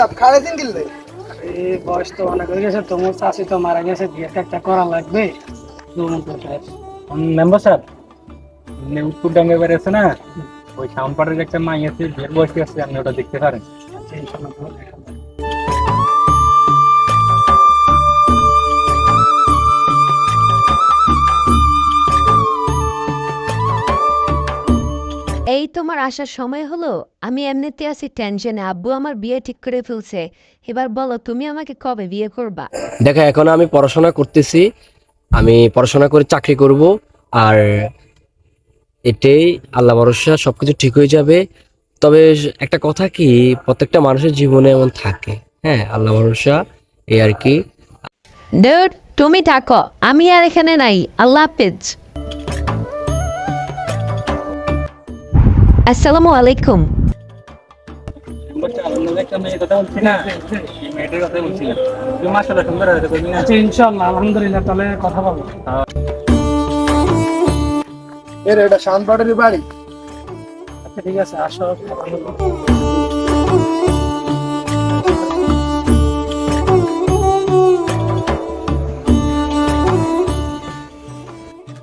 সাহেব খাড়ে দিন গিললে এই বয়স তো অনেক হয়ে গেছে, তোমার চাষি তো মারা গেছে, বিয়ে একটা করা লাগবে। মেম্বার স্যার উত্তর ডাঙ্গা বেড়েছে না, ওই সাউন্ড পার্টের একটা মাই আছে, বিয়ের বয়সী আছে, আপনি ওটা দেখতে পারেন। এই তোমার আসার সময় হলো? আমি এমনিতে আছি টেনশনে, আব্বু আমার বিয়ে ঠিক করে ফেলছে। এবার বলো তুমি আমাকে কবে বিয়ে করবা? দেখো, এখন আমি পড়াশোনা করতেছি, আমি পড়াশোনা করে চাকরি করব, আর এটাই আল্লাহ ভরসা, সবকিছু ঠিক হয়ে যাবে। তবে একটা কথা কি, প্রত্যেকটা মানুষের জীবনে এমন থাকে, হ্যাঁ, আল্লাহ ভরসা, এই আর কি। ডুড, তুমি থাকো, আমি আর এখানে নাই। আল্লাহ হাফেজ। আসসালামু আলাইকুম। একটা মেয়ের কথা বলছি না, এই মেয়েটার কথা বলছি না, তুমি মাশাআল্লাহ সুন্দর হয়েছে, বলবি না? আচ্ছা, ইনশাআল্লাহ, আলহামদুলিল্লাহ, তাহলে কথা বলবো। এর এটা শান্তপাটের বাড়ি। আচ্ছা ঠিক আছে, আসো।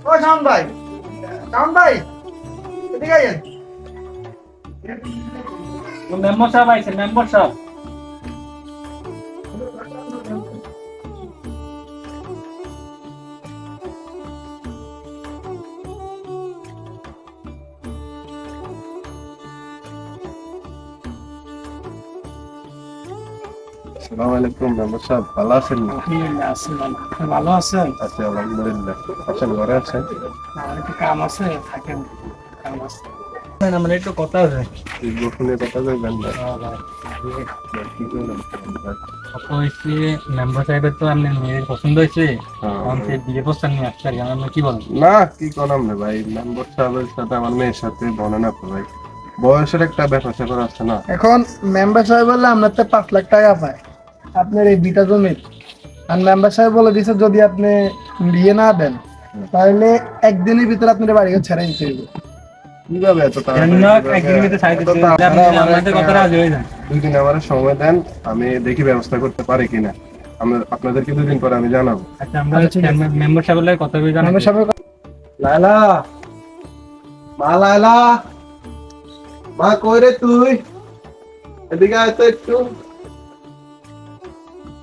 ও শান্ত ভাই, শান্ত ভাই, এদিকে আইয়েন। মেম্বার সাহেব আইছে, মেম্বার সাহেব। আসসালামু আলাইকুম মেম্বার সাহেব, ভালো আছেন? আলহামদুলিল্লাহ, আছি ভালো। আপনি ভালো আছেন? আছি আলহামদুলিল্লাহ। আছেন, ঘরে আছেন? আমার একটু কাম আছে, থাকেন। কাম আছে। আমার একটু কথা আছে। এই গোপনে কথা কইবেন না। কি কইলেন? মেম্বার সাহেবের তো আপনার মেয়ের পছন্দ হয়েছে, হ্যাঁ। এখন সে বিয়ে প্রস্তাব নিয়ে আসছে, আর কি আপনি কি বলেন? না, কি করাম রে ভাই, মেম্বার সাহেবের সাথে আমার মেয়ের সাথে বনে না তো ভাই, বয়সের একটা ব্যাপার স্যাপার আছে না। এখন মেম্বার সাহেব বললে আপনার তো 5 লাখ টাকা পায় আপনার এই বিটা জমির। আর মেম্বার সাহেব বলে দিছে যদি আপনি বিয়ে না দেন তাহলে একদিনের ভিতরে আপনার বাড়ি ছেড়ে দিতে হবে। কিভাবে এত একদিনের ভিতরে ছাড়ি দিতে হবে, আপনি আমাদের কথা রাজি হয়ে যান। 2 দিন আমার সময় দেন, আমি দেখি ব্যবস্থা করতে পারি কিনা। আপনাদেরকে 2 দিন পরে আমি জানাবো। আচ্ছা, আমরা মেম্বার সাহেবের কথা বলে জানাবো। মেম্বার সাহেব লায়লা, মা লায়লা, মা কই রে তুই? এদিকে আয় তো একটু।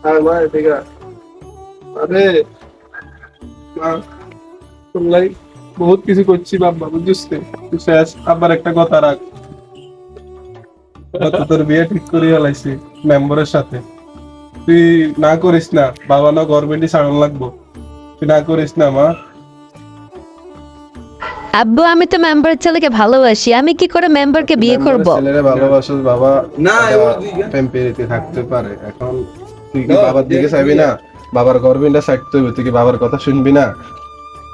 হ্যাঁ মা, এদিকে আয়। আরে মা, তোমলাই বহুত কিছু করছি বাবা, বুঝছিস তো? তুই শেষ আবার একটা কথা রাখ, তোর বিয়ে ঠিক করে ফেলাইছি মেম্বারের সাথে। তুই না করিস না, বাবা না গভর্নমেন্টই ছাড়ন লাগবো, তুই না করিস না মা। আব্বু, আমি তো মেম্বারের ছেলেকে ভালোবাসি, আমি কি করে মেম্বারকে বিয়ে করব? ছেলেরা ভালোবাসিস বাবা, না টেম্পারেরি থাকতে পারে। এখন তুই কি বাবার দিকে চাইবি না? বাবার গভর্নমেন্টে ছাড়তে হবে, তুই কি বাবার কথা শুনবি না?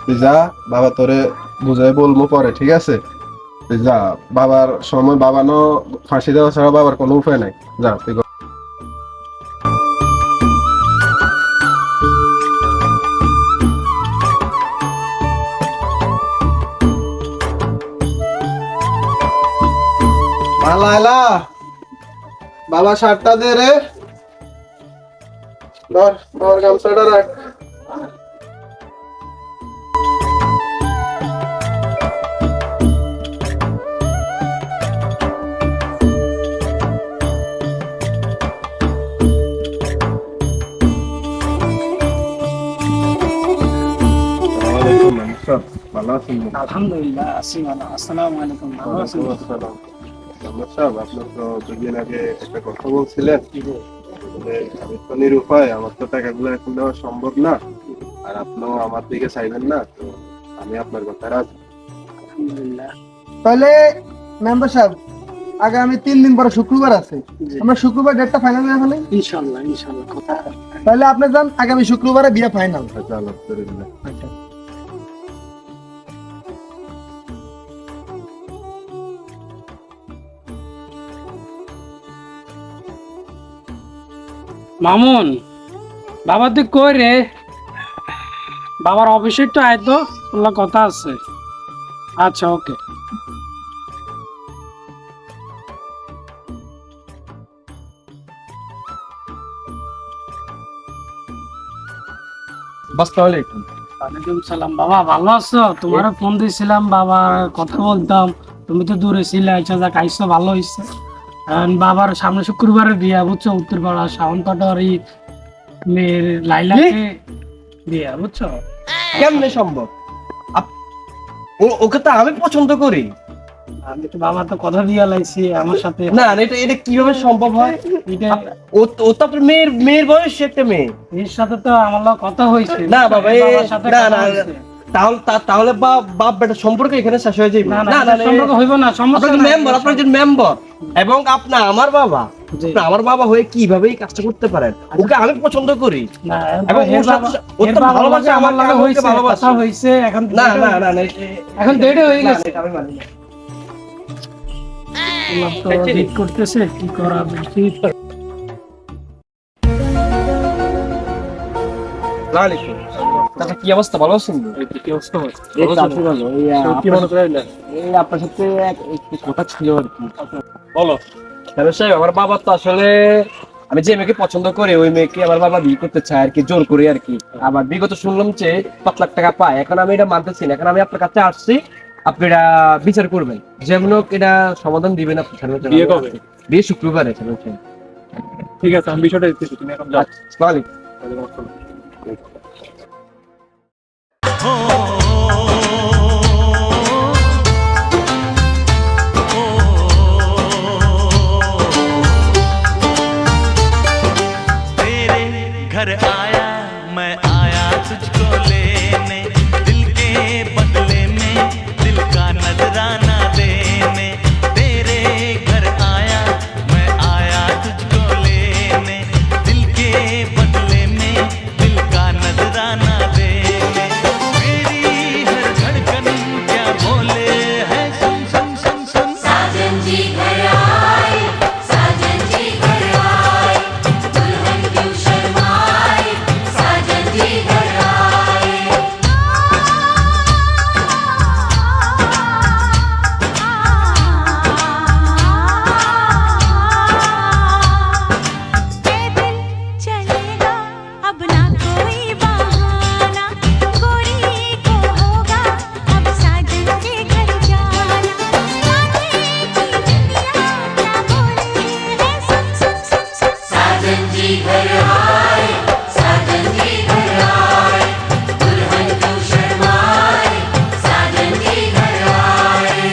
তুই যা, বাবা তোরে বুঝাই বলবো পরে, ঠিক আছে? তুই যা, বাবার সময় বাবা নো ফাঁসি দেওয়া ছাড়া বাবার কোনো উপায় নাই, যা তুই। লায়লা, বাবা শার্টটা দে রে, ধর ধর গামছাটা রাখ। ওয়ালাইকুম আসসালাম, ভালো আছেন? আলহামদুলিল্লাহ, আছি ভালো। আসসালামু আলাইকুম, ভালো আছেন? আসসালাম। সাহেব, আপনি তো 2 দিন আগে একটা কথা বলছিলেন যে আমি তো নিরুপায়, আমার তো টাকাগুলো এখন দেওয়া সম্ভব না, আর আপনিও আমার দিকে চাইবেন না, তো আমি আপনার কথা রাজি। আলহামদুলিল্লাহ। তাহলে মেম্বার সাহেব, আগামী 3 দিন পরে শুক্রবার আছে, আমরা শুক্রবার ডেটটা ফাইনাল করে ফেলি। ইনশাআল্লাহ, ইনশাআল্লাহ, কথা। তাহলে আপনি যান, আগামী শুক্রবারে বিয়ে ফাইনাল। আচ্ছা, আলহামদুলিল্লাহ। মামুন, বাবা তুই কই রে? বাবার অফিসে তো আয় তো, ওগুলো কথা আছে। আচ্ছা, ওকে। আসসালামু আলাইকুম। ওয়ালাইকুম সালাম। বাবা ভালো আছো? তোমারও ফোন দিয়েছিলাম, বাবার কথা বলতাম, তুমি তো দূরে ছিলে। আচ্ছা যাক, আইসো, ভালো হয়েছে। কারণ বাবার সামনে শুক্রবারে বিয়া, বুঝছো, উত্তরপাড়া শাওন পাটোয়ারি মেয়ের লাইলাকে বিয়া, বুঝছো। কেমনে সম্ভব? ওকে তো আমি পছন্দ করি। আমি তো বাবা তো কথা দিয়ে লাইছি আমার সাথে। না না, এটা এটা কিভাবে সম্ভব হয়? এটা ও ও তো আপনার মেয়ের বয়স একটা মেয়ে। এর সাথে তো আমার লগে কথা হয়েছে। না বাবা, বাবার সাথে না কথা না, হয়েছে। তাহলে বাপ বেটা সম্পর্ক এখানে শেষ হয়ে যাবে। না না, এটা সম্পর্ক হইব না, সমস্যা আপনার নাই। মেম্বার, আপনার একজন মেম্বার, এবং আপনি আমার বাবা। জি। আপনি আমার বাবা হয়ে কিভাবে এই কাজটা করতে পারেন? ওকে আমি পছন্দ করি। না, এবং এর ওর সাথে ওর এর তো বাবার ভালোবাসা লগে আমার লগে লাগে, হইছে, ভালোবাসা কথা হইছে, এখন না না না না, এখন দেরি হয়ে না, গেছে। এটা আমি মানি না। আল্লাহ তো ঠিক করতেছে, কি করা উচিত। আসসালামু আলাইকুম। চাচা, কি অবস্থা? ভালো আছেন? কি অবস্থা? এই তো আছি ভালো। কি মনে করে না? এই আপনার সাথে একটু কথা ছিল আর কি। বলো। তাহলে সাহেব, আমার বাবা তো আসলে, আমি যে মেয়েকে পছন্দ করি ওই মেয়েকে আমার বাবা বিয়ে করতে চায় আর কি, জোর করে আর কি। আবার বিগত শুনলাম যে 5 লাখ টাকা পায়। এখন আমি এটা মানতেছি না। এখন আমি আপনার কাছে আসছি, আপনি এটা বিচার করবেন, যেমন হোক এটা সমাধান দিবেন আপনি। বিয়ে কবে? বিয়ে শুক্রবারে। ঠিক আছে, আমি বিষয়টা দেখতেছি, তুমি এখন যাও। আসসালামু तेरे घर आया मैं आया तुझको लेने, दिल के बदले में दिल का नजराना देने। तेरे घर आया मैं आया तुझको लेने, दिल के बदले में दिल का नजराना देने। मेरी हर धड़कन क्या बोले है, सुन सुन सुन सुन। साजन जी घर आए, साजन जी घर आए, दुल्हन क्यों शर्माए, साजन जी घर आए। पैदल चलेगा अब ना कोई बहाना, गोरी को होगा अब साजन के घर जाना। आगे की दुनिया क्या बोले है, सुन सुन सुन सुन। साजन जी घर आए, साजन जी घर आए, दुल्हन क्यों शर्माए, साजन जी घर आए।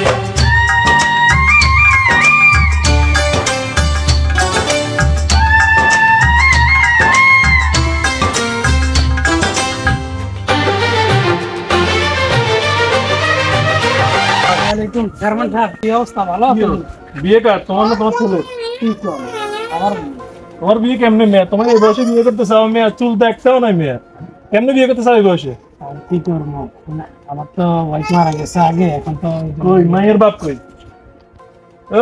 ওয়ালাইকুম চেয়ারম্যান সাহেব, কি অবস্থা? ভালো আছো? বিয়ে কার? তোমার না তোমার ছেলে? কি কর? আমার তোমার বিয়ে কেমনে মেয়ে? তোমার এই বয়সে বিয়ে করতে চাও মেয়ে? চুল তো একটাও নাই মেয়ে, কেমনে বিয়ে করতে চাও এই বয়সে? আর কি করবো, আমার তো ওয়াইফ মারা গেছে আগে, এখন তো কই মায়ের বাপ কই?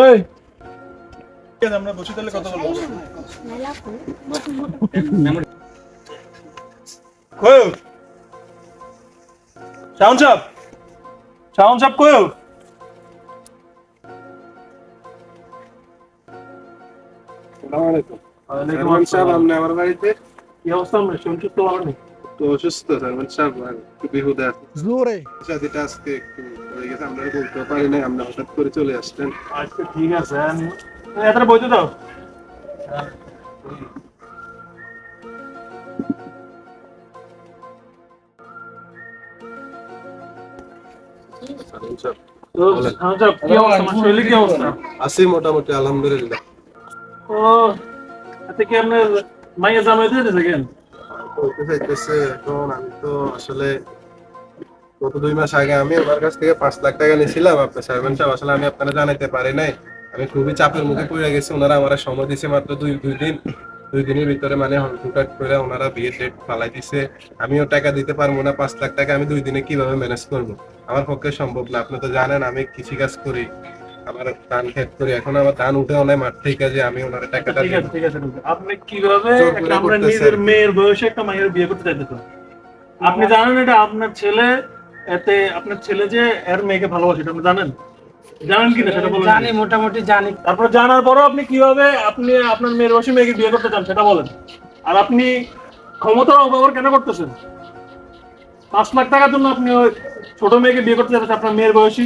এই আমরা বসে তাহলে কথা বলবো। কই শাওন সাহেব? শাওন সাহেব কই? চেয়ারম্যান সাহেব, আপনি আমার বাড়িতে? কি অবস্থা? আমরা শুনছি তো ভালো নেই। তো অসুস্থ চেয়ারম্যান সাহেব, আর একটু বেহুদা আছে। শাদিটা আজকে একটু হয়ে গেছে, আমরা বলতে পারি নাই, আমরা হঠাৎ করে চলে আসলেন। আচ্ছা ঠিক আছে, এত বইতে দাও। চেয়ারম্যান সাহেব, তো শাওন সাহেব, কি অবস্থা? আমার শরীরে কি অবস্থা? আছি মোটামুটি, আলহামদুলিল্লাহ। ও আচ্ছা, কি আপনার মাইয়া জামাই দিয়ে দিয়েছে কেন? বলতে চাইতেছে, এখন আমি তো আসলে গত 2 মাস আগে আমি ওনার কাছ থেকে 5 লাখ টাকা নিয়েছিলাম। আপনার চেয়ারম্যান সাহেব, আসলে আমি আপনারা জানাতে পারি নাই, আমি খুবই চাপের মুখে পড়ে গেছি। ওনারা আমার সময় দিয়েছে মাত্র দুই দিনের ভিতরে, মানে হুটহাট করে ওনারা বিয়ে ডেট ফালাই দিছে। আমিও টাকা দিতে পারবো না। 5 লাখ টাকা আমি 2 দিনে কিভাবে ম্যানেজ করব? আমার পক্ষে সম্ভব না। আপনি তো জানেন আমি কৃষিকাজ করি, আমার ধান ক্ষেত করি। এখন আমার ধান উঠে অনেক মাঠ থেকে, যে আমি ওনার টাকাটা ঠিক আছে ঠিক আছে, আপনি কিভাবে জোর করে একটা আমরা করতেছেন। নিজের মেয়ের বয়সে একটা মায়ের বিয়ে করতে চাইতেছেন? আপনি জানেন এটা আপনার ছেলে, এতে আপনার ছেলে যে এর মেয়েকে ভালোবাসে, এটা আপনি জানেন? জানেন কিনা সেটা বলেন। জানি, মোটামুটি জানি। তারপর জানার পরও আপনি কিভাবে আপনি আপনার মেয়ের বয়সী মেয়েকে বিয়ে করতে চান সেটা বলেন। আর আপনি ক্ষমতার অপব্যবহার কেন করতেছেন? 5 লাখ টাকার জন্য আপনি ওই ছোট মেয়েকে বিয়ে করতে যাচ্ছেন, আপনার মেয়ের বয়সী,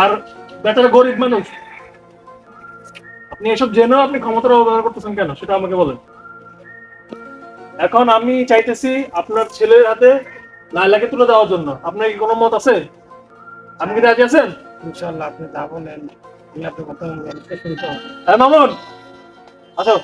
আর বেটারা গরিব মানুষ। আপনি এসব জেনেও আপনি ক্ষমতার অপব্যবহার করতেছেন কেন সেটা আমাকে বলেন। এখন আমি চাইতেছি আপনার ছেলের হাতে লাইলাকে তুলে দেওয়ার জন্য। আপনার কি কোনো মত আছে? আপনি কি রাজি আছেন? ইনশাআল্লাহ আপনি যা বলেন আমি আপনার কথা শুনতে হবে। হ্যাঁ মামুন, আসো।